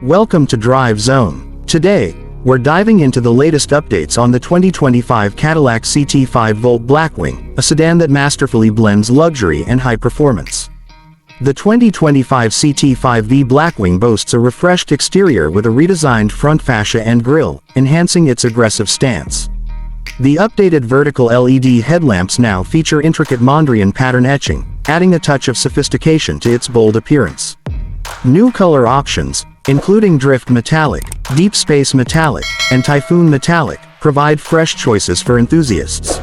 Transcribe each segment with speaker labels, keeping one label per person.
Speaker 1: Welcome to Drive Zone. Today, we're diving into the latest updates on the 2025 Cadillac CT5-V Blackwing, a sedan that masterfully blends luxury and high performance. The 2025 CT5-V Blackwing boasts a refreshed exterior with a redesigned front fascia and grille, enhancing its aggressive stance. The updated vertical LED headlamps now feature intricate Mondrian pattern etching, adding a touch of sophistication to its bold appearance. New color options, including Drift Metallic, Deep Space Metallic, and Typhoon Metallic, provide fresh choices for enthusiasts.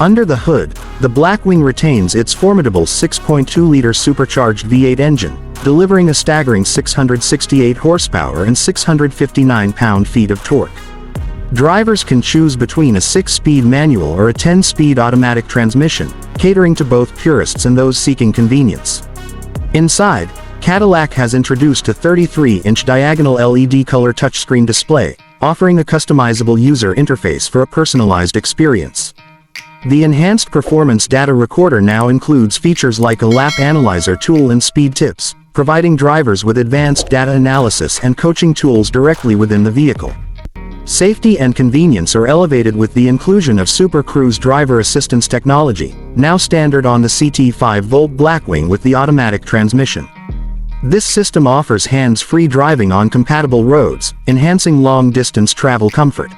Speaker 1: Under the hood, the Blackwing retains its formidable 6.2-liter supercharged V8 engine, delivering a staggering 668 horsepower and 659 pound-feet of torque. Drivers can choose between a 6-speed manual or a 10-speed automatic transmission, catering to both purists and those seeking convenience. Inside, Cadillac has introduced a 33-inch diagonal LED color touchscreen display, offering a customizable user interface for a personalized experience. The enhanced performance data recorder now includes features like a lap analyzer tool and speed tips, providing drivers with advanced data analysis and coaching tools directly within the vehicle. Safety and convenience are elevated with the inclusion of Super Cruise driver assistance technology, now standard on the CT5-V Blackwing with the automatic transmission. This system offers hands-free driving on compatible roads, enhancing long-distance travel comfort.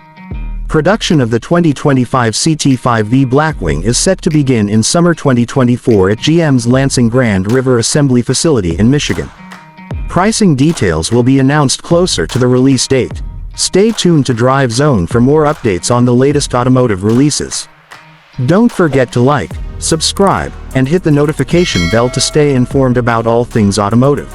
Speaker 1: Production of the 2025 CT5-V Blackwing is set to begin in summer 2024 at GM's Lansing Grand River Assembly Facility in Michigan. Pricing details will be announced closer to the release date. Stay tuned to Drive Zone for more updates on the latest automotive releases. Don't forget to like, subscribe, and hit the notification bell to stay informed about all things automotive.